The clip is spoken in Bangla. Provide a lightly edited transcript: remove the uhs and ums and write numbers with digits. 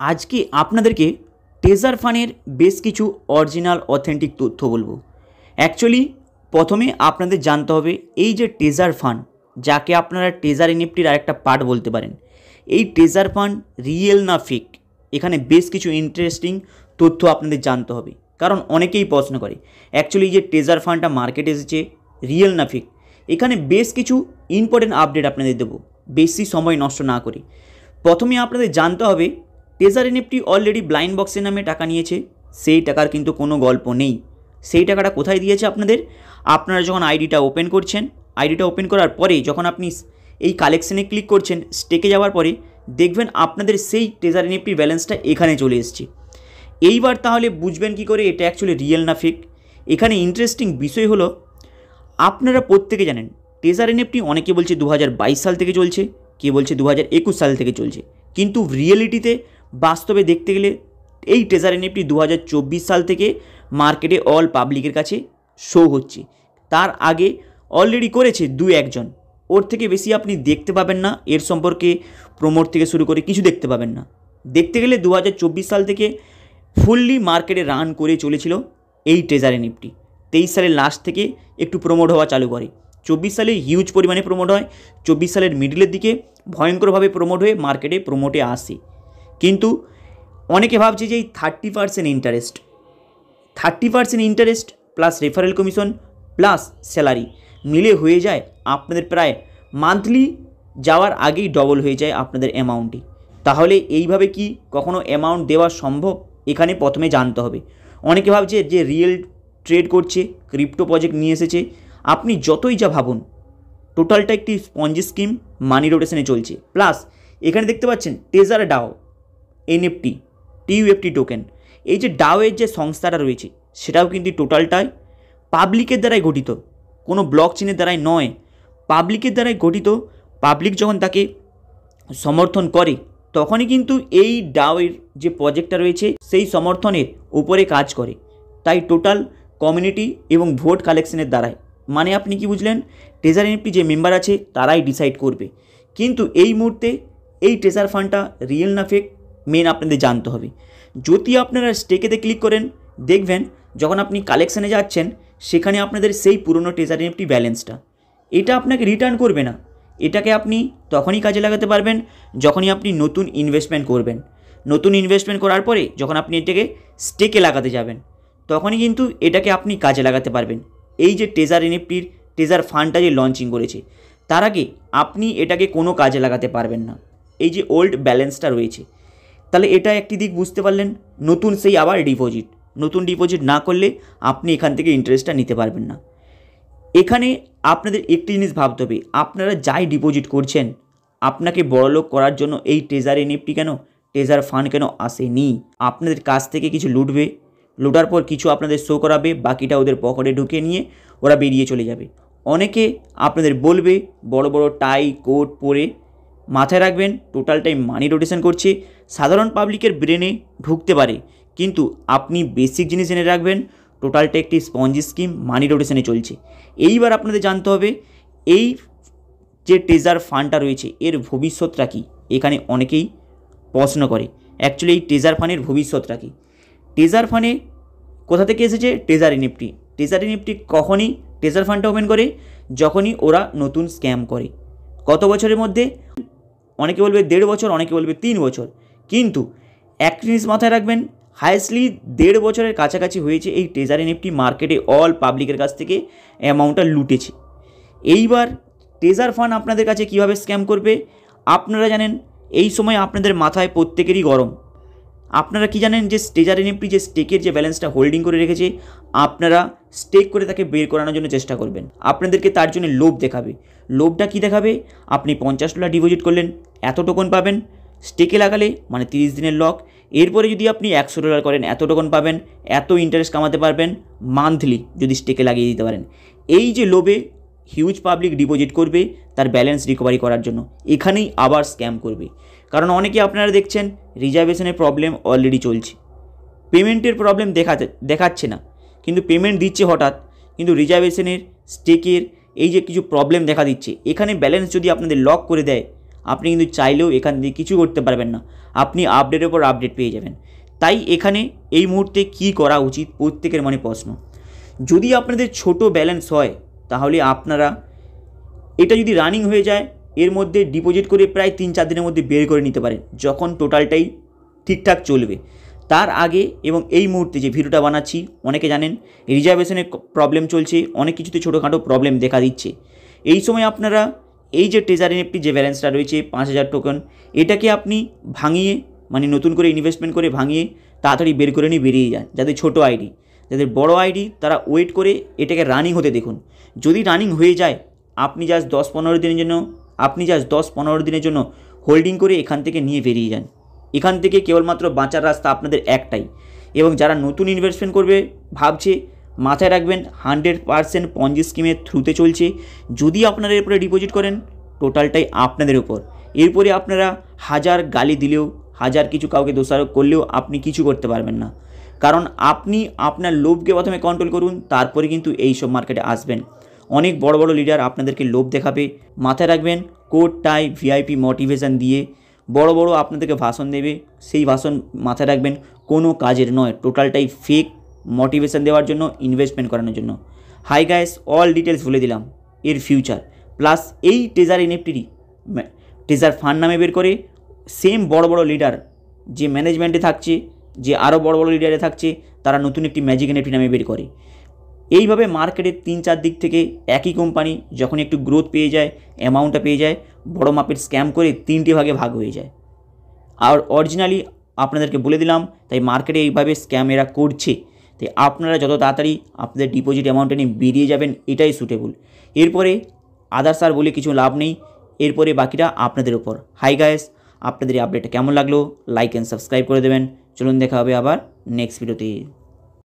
আজকে আপনাদেরকে ট্রেজার ফান্ডের বেশ কিছু অরিজিনাল অথেন্টিক তথ্য বলবো। অ্যাকচুয়ালি প্রথমে আপনাদের জানতে হবে এই যে ট্রেজার ফান্ড, যাকে আপনারা ট্রেজার এনএফটির আরেকটা পার্ট বলতে পারেন, এই ট্রেজার ফান্ড রিয়েল না ফেক, এখানে বেশ কিছু ইন্টারেস্টিং তথ্য আপনাদের জানতে হবে। কারণ অনেকেই প্রশ্ন করে অ্যাকচুয়ালি যে ট্রেজার ফান্ডটা মার্কেটে এসেছে রিয়েল না ফেক, এখানে বেশ কিছু ইম্পর্টেন্ট আপডেট আপনাদের দেবো বেশি সময় নষ্ট না করে। প্রথমে আপনাদের জানতে হবে ট্রেজার এনএফটি অলরেডি ব্লাইন্ড বক্সের নামে টাকা নিয়েছে, সেই টাকার কিন্তু কোনো গল্প নেই। সেই টাকাটা কোথায় দিয়েছে আপনারা যখন আইডিটা ওপেন করছেন, আইডিটা ওপেন করার পরে যখন আপনি এই কালেকশানে ক্লিক করছেন, স্টেকে যাওয়ার পরে দেখবেন আপনাদের সেই ট্রেজার এনএফটির ব্যালেন্সটা এখানে চলে এসেছে। এইবার তাহলে বুঝবেন কি করে এটা অ্যাকচুয়ালি রিয়েল না ফেক। এখানে ইন্টারেস্টিং বিষয় হলো, আপনারা প্রত্যেকে জানেন ট্রেজার এনএফটি অনেকে বলছে 2022 সাল থেকে চলছে, কে বলছে 2021 সাল থেকে চলছে, কিন্তু রিয়েলিটিতে বাস্তবে দেখতে গেলে এই ট্রেজার এনএফটি 2024 সাল থেকে মার্কেটে অল পাবলিকের কাছে শো হচ্ছে। তার আগে অলরেডি করেছে দু একজন, ওর থেকে বেশি আপনি দেখতে পাবেন না। এর সম্পর্কে প্রমোট থেকে শুরু করে কিছু দেখতে পাবেন না। দেখতে গেলে 2024 সাল থেকে ফুললি মার্কেটে রান করে চলেছিল এই ট্রেজার এনএফটি। 23 সালের লাস্ট থেকে একটু প্রমোট হওয়া চালু করে, 24 সালে হিউজ পরিমাণে প্রমোট হয়, 24 সালের মিডলের দিকে ভয়ঙ্করভাবে প্রমোট হয়ে মার্কেটে প্রমোটে আসে। কিন্তু অনেকে ভাবছে যে এই 30% interest plus referral commission plus salary মিলে হয়ে যায় আপনাদের প্রায় মান্থলি যাওয়ার আগেই ডবল হয়ে যায় আপনাদের অ্যামাউন্টই। তাহলে এইভাবে কি কখনো অ্যামাউন্ট দেওয়া সম্ভব? এখানে প্রথমে জানতে হবে। অনেকে ভাবছে যে রিয়েল ট্রেড করছে, ক্রিপ্টো প্রজেক্ট নিয়ে এসেছে। আপনি যতই যা ভাবুন, টোটালটা একটি স্পঞ্জি স্কিম মানি রোটেশনে চলছে। প্লাস এখানে দেখতে পাচ্ছেন ট্রেজার ডাও এনএফটি টিইউএফটি টোকেন, এই যে ডাওয়ের যে সংস্থাটা রয়েছে সেটাও কিন্তু টোটালটাই পাবলিকের দ্বারাই গঠিত, কোনো ব্লক চেনের দ্বারাই নয়, পাবলিকের দ্বারাই গঠিত। পাবলিক যখন তাকে সমর্থন করে তখনই কিন্তু এই ডাওয়ের যে প্রজেক্টটা রয়েছে সেই সমর্থনের উপরে কাজ করে। তাই টোটাল কমিউনিটি এবং ভোট কালেকশনের দ্বারাই, মানে আপনি কি বুঝলেন, ট্রেজার এনএফটি যে মেম্বার আছে তারাই ডিসাইড করবে। কিন্তু এই মুহূর্তে এই ট্রেজার ফান্ডটা রিয়েল না ফেক মেন আপনাদের জানতে হবে। যদি আপনারা স্টেকেতে ক্লিক করেন, দেখবেন যখন আপনি কালেকশানে যাচ্ছেন সেখানে আপনাদের সেই পুরনো ট্রেজার এনএফটি ব্যালেন্সটা, এটা আপনাকে রিটার্ন করবে না। এটাকে আপনি তখনই কাজে লাগাতে পারবেন যখনই আপনি নতুন ইনভেস্টমেন্ট করবেন। নতুন ইনভেস্টমেন্ট করার পরে যখন আপনি এটাকে স্টেকে লাগাতে যাবেন, তখনই কিন্তু এটাকে আপনি কাজে লাগাতে পারবেন। এই যে ট্রেজার এনএফটির ট্রেজার ফান্ডটা যে লঞ্চিং করেছে, তার আগে আপনি এটাকে কোনো কাজে লাগাতে পারবেন না। এই যে ওল্ড ব্যালেন্সটা রয়েছে, তাহলে এটা একটি দিক বুঝতে পারলেন। নতুন সেই আবার নতুন ডিপোজিট না করলে আপনি এখান থেকে ইন্টারেস্টটা নিতে পারবেন না। এখানে আপনাদের একটি জিনিস ভাবতে হবে, আপনারা যাই ডিপোজিট করছেন, আপনাকে বড়লোক করার জন্য এই ট্রেজার এনএফটি কেন, ট্রেজার ফান্ড কেন আসেনি। আপনাদের কাছ থেকে কিছু লুটবে, লুটার পর কিছু আপনাদের শো করাবে, বাকিটা ওদের পকেটে ঢুকে নিয়ে ওরা বেরিয়ে চলে যাবে। অনেকে আপনাদের বলবে বড় বড় টাই কোট পরে, মাথায় রাখবেন টোটালটাই মানি রোটেশন করছে, সাধারণ পাবলিকের ব্রেনে ঢুকতে পারে, কিন্তু আপনি বেসিক জিনিস জেনে রাখবেন টোটালটা একটি স্পঞ্জি স্কিম মানি রোটেশনে চলছে। এইবার আপনাদের জানতে হবে এই যে ট্রেজার ফান্ডটা রয়েছে এর ভবিষ্যৎটা কী। এখানে অনেকেই প্রশ্ন করে অ্যাকচুয়ালি এই ট্রেজার ফান্ডের ভবিষ্যৎটা কী। ট্রেজার ফান্ডে কোথা থেকে এসেছে? ট্রেজার এনএফটি কখনই ট্রেজার ফান্ডটা ওপেন করে যখনই ওরা নতুন স্ক্যাম করে। কত বছরের মধ্যে? অনেকে বলবে 1.5 বছর, অনেকে বলবে 3 বছর, কিন্তু এক জিনিস মাথায় রাখবেন, হাইয়েস্টলি 1.5 বছরের কাছাকাছি হয়েছে এই ট্রেজার এনএফটি মার্কেটে অল পাবলিকের কাছ থেকে অ্যামাউন্টটা লুটেছে। এইবার ট্রেজার ফান্ড আপনাদের কাছে কীভাবে স্ক্যাম করবে আপনারা জানেন। এই সময় আপনাদের মাথায় প্রত্যেকেরই গরম। আপনারা কি জানেন যে ট্রেজার এনএফটি যে স্টেকের যে ব্যালেন্সটা হোল্ডিং করে রেখেছে, আপনারা স্টেক করে তাকে বের করানোর জন্য চেষ্টা করবেন। আপনাদেরকে তার জন্য লোভ দেখাবে। লোভটা কি দেখাবে? আপনি $50 ডিপোজিট করলেন, এত টোকন পাবেন, স্টেকে লাগালে মানে 30 দিনের লক। এরপরে যদি আপনি $100 করেন, এত টোকন পাবেন, এত ইন্টারেস্ট কামাতে পারবেন মান্থলি যদি স্টেকে লাগিয়ে দিতে পারেন। এই যে লোভে হিউজ পাবলিক ডিপোজিট করবে তার ব্যালেন্স রিকভারি করার জন্য, এখানেই আবার স্ক্যাম করবে। কারণ অনেকে আপনারা দেখছেন রিজার্ভেশনের প্রবলেম অলরেডি চলছে, পেমেন্টের প্রবলেম দেখাচ্ছে না, কিন্তু পেমেন্ট দিচ্ছে হঠাৎ, কিন্তু রিজার্ভেশনের স্টেকের এই যে কিছু প্রবলেম দেখা দিচ্ছে, এখানে ব্যালেন্স যদি আপনাদের লক করে দেয় আপনি কিন্তু চাইলেও এখান থেকে কিছু করতে পারবেন না, আপনি আপডেটের উপর আপডেট পেয়ে যাবেন। তাই এখানে এই মুহূর্তে কি করা উচিত প্রত্যেকের মনে প্রশ্ন। যদি আপনাদের ছোট ব্যালেন্স হয় তাহলে আপনারা এটা যদি রানিং হয়ে যায় এর মধ্যে ডিপোজিট করে প্রায় 3-4 দিনের মধ্যে বের করে নিতে পারেন, যখন টোটালটাই ঠিকঠাক চলবে। তার আগে এবং এই মুহূর্তে যে ভিডিওটা বানাচ্ছি, অনেকে জানেন রিজার্ভেশনের প্রবলেম চলছে, অনেক কিছুতে ছোটোখাটো প্রবলেম দেখা দিচ্ছে। এই সময় আপনারা এই যে ট্রেজার এনএফটি যে ব্যালেন্সটা রয়েছে 5000 টোকেন, এটাকে আপনি ভাঙিয়ে মানে নতুন করে ইনভেস্টমেন্ট করে ভাঙিয়ে তাড়াতাড়ি বের করে নিয়ে বেরিয়ে যান। যাদের ছোটো আইডি, যাদের বড় আইডি তারা ওয়েট করে এটাকে রানিং হতে দেখুন। যদি রানিং হয়ে যায় আপনি জাস্ট 10-15 দিনের জন্য হোল্ডিং করে এখান থেকে নিয়ে বেরিয়ে যান। এখান থেকে কেবলমাত্র বাঁচার রাস্তা আপনাদের একটাই। এবং যারা নতুন ইনভেস্টমেন্ট করবে ভাবছে, মাথায় রাখবেন 100% পঞ্জি স্কিমের থ্রুতে চলছে। যদি আপনারা এরপরে ডিপোজিট করেন টোটালটাই আপনাদের উপর। এরপরে আপনারা হাজার গালি দিলেও, হাজার কিছু কাউকে দোষারোপ করলেও আপনি কিছু করতে পারবেন না, কারণ আপনি আপনার লোভকে প্রথমে কন্ট্রোল করুন, তারপরে কিন্তু এই সব মার্কেটে আসবেন। অনেক বড় বড় লিডার আপনাদেরকে লোভ দেখাবে, মাথায় রাখবেন কোট টাই ভিআইপি মোটিভেশন দিয়ে বড় বড় আপনাদেরকে ভাষণ দেবে, সেই ভাষণ মাথায় রাখবেন কোনো কাজের নয়, টোটালটাই ফেক মোটিভেশন দেওয়ার জন্য, ইনভেস্টমেন্ট করানোর জন্য। হাই গাইস, অল ডিটেলস বলে দিলাম এর ফিউচার প্লাস এই ট্রেজার এনএফটি ট্রেজার ফান্ড নামে বের করে সেম বড় বড় লিডার যে ম্যানেজমেন্টে থাকছে, যে আরও বড় বড় লিডারে থাকছে, তারা নতুন একটি ম্যাজিক এনএফটি নামে বের করে। এইভাবে মার্কেটের 3-4 দিক থেকে একই কোম্পানি যখন একটু গ্রোথ পেয়ে যায়, অ্যামাউন্টটা পেয়ে যায়, বড় মাপের স্ক্যাম করে 3টে ভাগে ভাগ হয়ে যায়। আর অরিজিনালি আপনাদেরকে বলে দিলাম, তাই মার্কেটে এইভাবে স্ক্যাম এরা করছে। তাই আপনারা যত তাড়াতাড়ি আপনাদের ডিপোজিট অ্যামাউন্টটা নিয়ে বেরিয়ে যাবেন এটাই সুটেবল। এরপরে আদার্স আর বলে কিছু লাভ নেই, এরপরে বাকিটা আপনাদের ওপর। হাই গাইস, আপনাদের এই আপডেটটা কেমন লাগলো লাইক অ্যান্ড সাবস্ক্রাইব করে দেবেন। চলুন দেখা হবে আবার নেক্সট ভিডিওতে।